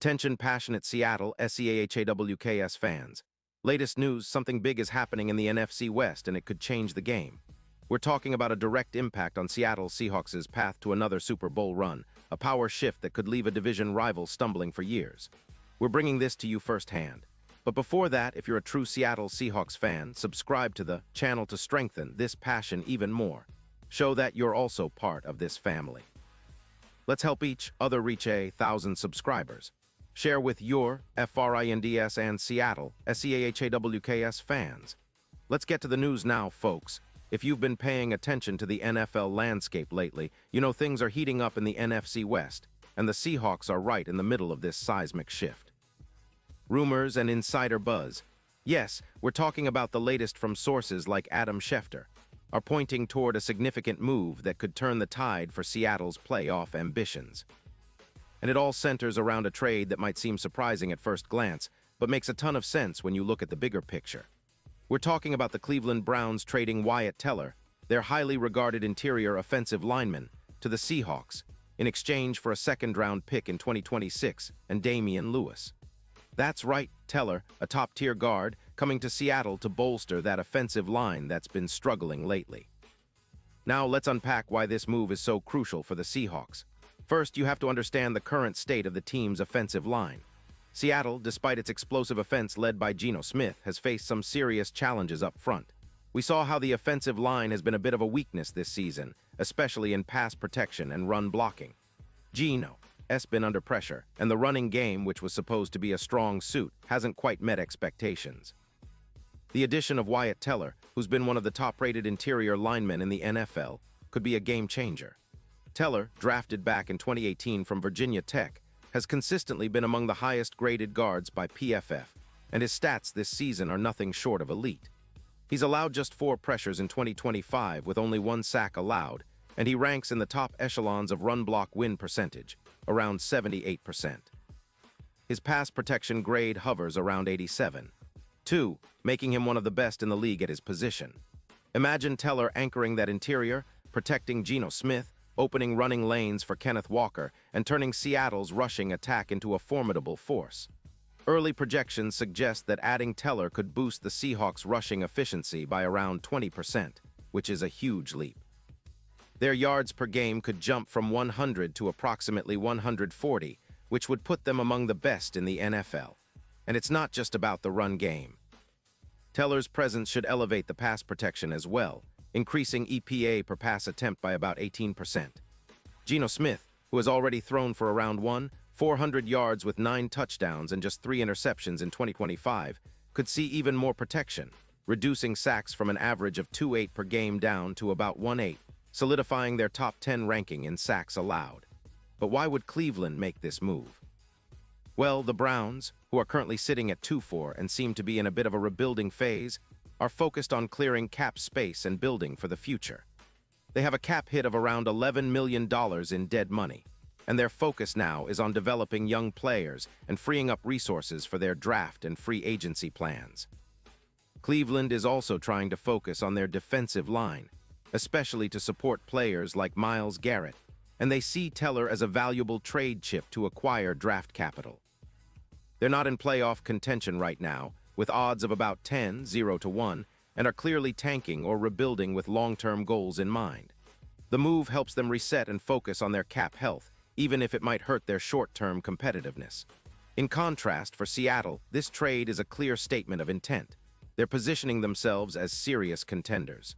Attention passionate Seattle SCHNEIDER fans. Latest news, something big is happening in the NFC West and it could change the game. We're talking about a direct impact on Seattle Seahawks' path to another Super Bowl run, a power shift that could leave a division rival stumbling for years. We're bringing this to you firsthand. But before that, if you're a true Seattle Seahawks fan, subscribe to the channel to strengthen this passion even more. Show that you're also part of this family. Let's help each other reach 1,000 subscribers. Share with your FRINDS and Seattle SCHNEIDER fans. Let's get to the news now, folks. If you've been paying attention to the NFL landscape lately, you know things are heating up in the NFC West, and the Seahawks are right in the middle of this seismic shift. Rumors and insider buzz. Yes, we're talking about the latest from sources like Adam Schefter, are pointing toward a significant move that could turn the tide for Seattle's playoff ambitions. And it all centers around a trade that might seem surprising at first glance, but makes a ton of sense when you look at the bigger picture. We're talking about the Cleveland Browns trading Wyatt Teller, their highly regarded interior offensive lineman, to the Seahawks, in exchange for a second-round pick in 2026 and Damian Lewis. That's right, Teller, a top-tier guard, coming to Seattle to bolster that offensive line that's been struggling lately. Now let's unpack why this move is so crucial for the Seahawks. First, you have to understand the current state of the team's offensive line. Seattle, despite its explosive offense led by Geno Smith, has faced some serious challenges up front. We saw how the offensive line has been a bit of a weakness this season, especially in pass protection and run blocking. Geno has been under pressure, and the running game, which was supposed to be a strong suit, hasn't quite met expectations. The addition of Wyatt Teller, who's been one of the top-rated interior linemen in the NFL, could be a game-changer. Teller, drafted back in 2018 from Virginia Tech, has consistently been among the highest-graded guards by PFF, and his stats this season are nothing short of elite. He's allowed just 4 pressures in 2025 with only 1 sack allowed, and he ranks in the top echelons of run-block win percentage, around 78%. His pass protection grade hovers around 87.2, making him one of the best in the league at his position. Imagine Teller anchoring that interior, protecting Geno Smith, opening running lanes for Kenneth Walker, and turning Seattle's rushing attack into a formidable force. Early projections suggest that adding Teller could boost the Seahawks' rushing efficiency by around 20%, which is a huge leap. Their yards per game could jump from 100 to approximately 140, which would put them among the best in the NFL. And it's not just about the run game. Teller's presence should elevate the pass protection as well, increasing EPA per pass attempt by about 18%. Geno Smith, who has already thrown for around 400 yards with 9 touchdowns and just 3 interceptions in 2025, could see even more protection, reducing sacks from an average of 2.8 per game down to about 1.8, solidifying their top 10 ranking in sacks allowed. But why would Cleveland make this move? Well, the Browns, who are currently sitting at 2-4 and seem to be in a bit of a rebuilding phase, are focused on clearing cap space and building for the future. They have a cap hit of around $11 million in dead money, and their focus now is on developing young players and freeing up resources for their draft and free agency plans. Cleveland is also trying to focus on their defensive line, especially to support players like Myles Garrett, and they see Teller as a valuable trade chip to acquire draft capital. They're not in playoff contention right now, with odds of about 0-1, and are clearly tanking or rebuilding with long-term goals in mind. The move helps them reset and focus on their cap health, even if it might hurt their short-term competitiveness. In contrast, for Seattle, this trade is a clear statement of intent. They're positioning themselves as serious contenders.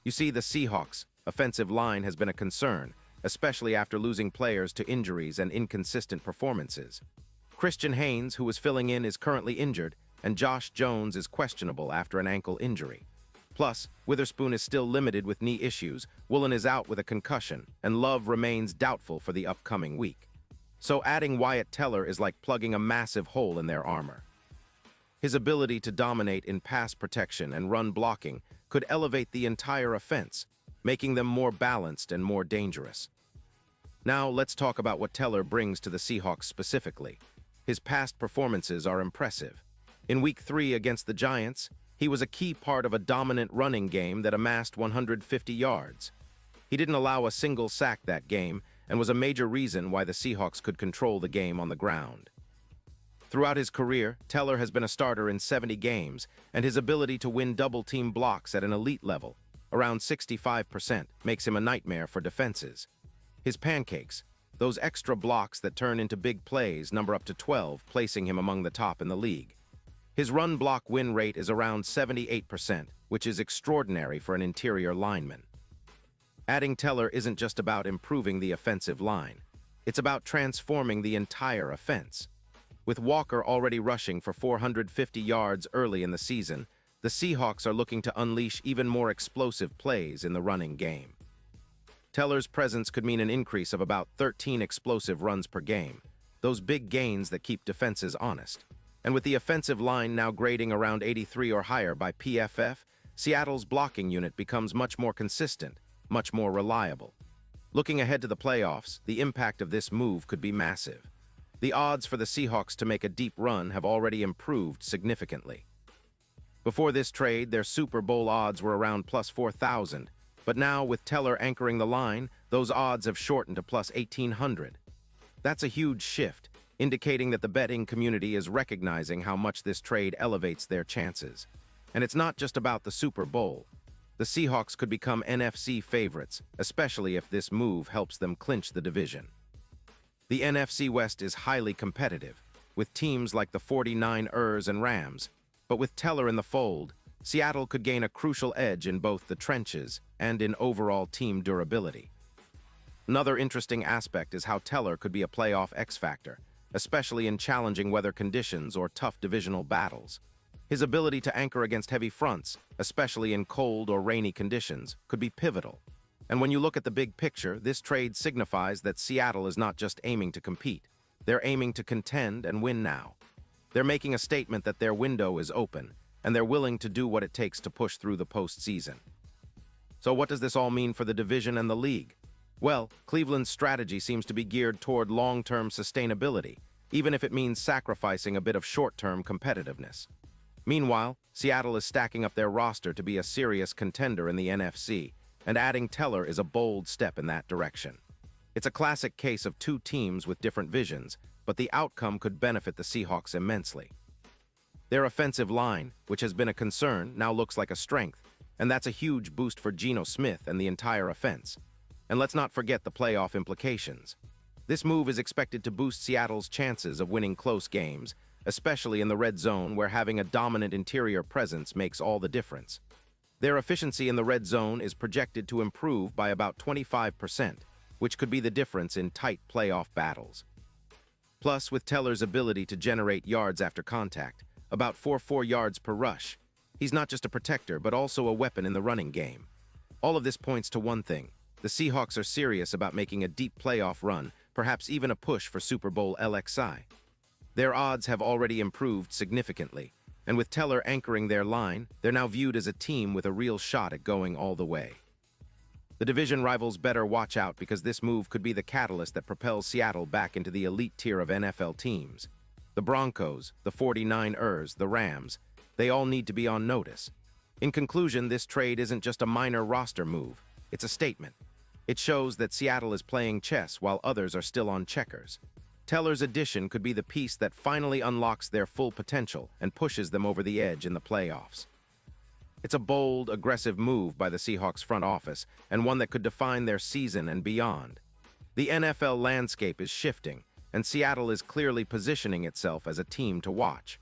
You see, the Seahawks' offensive line has been a concern, especially after losing players to injuries and inconsistent performances. Christian Haynes, who is filling in, is currently injured, and Josh Jones is questionable after an ankle injury. Plus, Witherspoon is still limited with knee issues, Woolen is out with a concussion, and Love remains doubtful for the upcoming week. So adding Wyatt Teller is like plugging a massive hole in their armor. His ability to dominate in pass protection and run blocking could elevate the entire offense, making them more balanced and more dangerous. Now let's talk about what Teller brings to the Seahawks specifically. His past performances are impressive. In Week 3 against the Giants, he was a key part of a dominant running game that amassed 150 yards. He didn't allow a single sack that game, and was a major reason why the Seahawks could control the game on the ground. Throughout his career, Teller has been a starter in 70 games, and his ability to win double-team blocks at an elite level, around 65%, makes him a nightmare for defenses. His pancakes, those extra blocks that turn into big plays, number up to 12, placing him among the top in the league. His run-block win rate is around 78%, which is extraordinary for an interior lineman. Adding Teller isn't just about improving the offensive line. It's about transforming the entire offense. With Walker already rushing for 450 yards early in the season, the Seahawks are looking to unleash even more explosive plays in the running game. Teller's presence could mean an increase of about 13 explosive runs per game, those big gains that keep defenses honest. And with the offensive line now grading around 83 or higher by PFF, Seattle's blocking unit becomes much more consistent, much more reliable. Looking ahead to the playoffs, the impact of this move could be massive. The odds for the Seahawks to make a deep run have already improved significantly. Before this trade, their Super Bowl odds were around plus 4,000, but now with Teller anchoring the line, those odds have shortened to plus 1,800. That's a huge shift, indicating that the betting community is recognizing how much this trade elevates their chances. And it's not just about the Super Bowl. The Seahawks could become NFC favorites, especially if this move helps them clinch the division. The NFC West is highly competitive, with teams like the 49ers and Rams, but with Teller in the fold, Seattle could gain a crucial edge in both the trenches and in overall team durability. Another interesting aspect is how Teller could be a playoff X-factor, especially in challenging weather conditions or tough divisional battles. His ability to anchor against heavy fronts, especially in cold or rainy conditions, could be pivotal. And when you look at the big picture, this trade signifies that Seattle is not just aiming to compete. They're aiming to contend and win now. They're making a statement that their window is open, and they're willing to do what it takes to push through the postseason. So what does this all mean for the division and the league? Well, Cleveland's strategy seems to be geared toward long-term sustainability, even if it means sacrificing a bit of short-term competitiveness. Meanwhile, Seattle is stacking up their roster to be a serious contender in the NFC, and adding Teller is a bold step in that direction. It's a classic case of two teams with different visions, but the outcome could benefit the Seahawks immensely. Their offensive line, which has been a concern, now looks like a strength, and that's a huge boost for Geno Smith and the entire offense. And let's not forget the playoff implications. This move is expected to boost Seattle's chances of winning close games, especially in the red zone where having a dominant interior presence makes all the difference. Their efficiency in the red zone is projected to improve by about 25%, which could be the difference in tight playoff battles. Plus, with Teller's ability to generate yards after contact, about 4 yards per rush, he's not just a protector but also a weapon in the running game. All of this points to one thing. The Seahawks are serious about making a deep playoff run, perhaps even a push for Super Bowl LXI. Their odds have already improved significantly, and with Teller anchoring their line, they're now viewed as a team with a real shot at going all the way. The division rivals better watch out because this move could be the catalyst that propels Seattle back into the elite tier of NFL teams. The Broncos, the 49ers, the Rams, they all need to be on notice. In conclusion, this trade isn't just a minor roster move, it's a statement. It shows that Seattle is playing chess while others are still on checkers. Teller's addition could be the piece that finally unlocks their full potential and pushes them over the edge in the playoffs. It's a bold, aggressive move by the Seahawks front office, and one that could define their season and beyond. The NFL landscape is shifting, and Seattle is clearly positioning itself as a team to watch.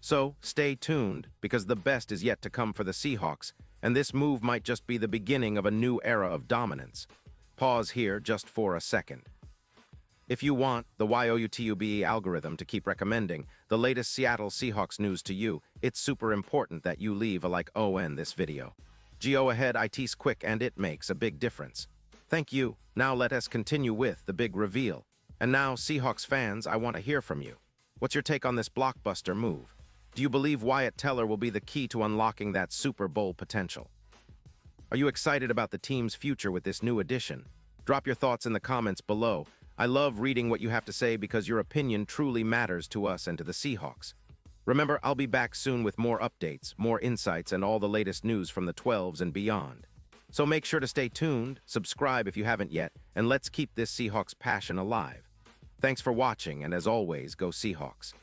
So, stay tuned, because the best is yet to come for the Seahawks, and this move might just be the beginning of a new era of dominance. Pause here just for a second. If you want the YouTube algorithm to keep recommending the latest Seattle Seahawks news to you, it's super important that you leave a like on this video. Go ahead, it's quick and it makes a big difference. Thank you. Now let us continue with the big reveal. And now, Seahawks fans, I want to hear from you. What's your take on this blockbuster move? Do you believe Wyatt Teller will be the key to unlocking that Super Bowl potential? Are you excited about the team's future with this new addition? Drop your thoughts in the comments below. I love reading what you have to say because your opinion truly matters to us and to the Seahawks. Remember, I'll be back soon with more updates, more insights, and all the latest news from the 12s and beyond. So make sure to stay tuned, subscribe if you haven't yet, and let's keep this Seahawks passion alive. Thanks for watching, and as always, go Seahawks.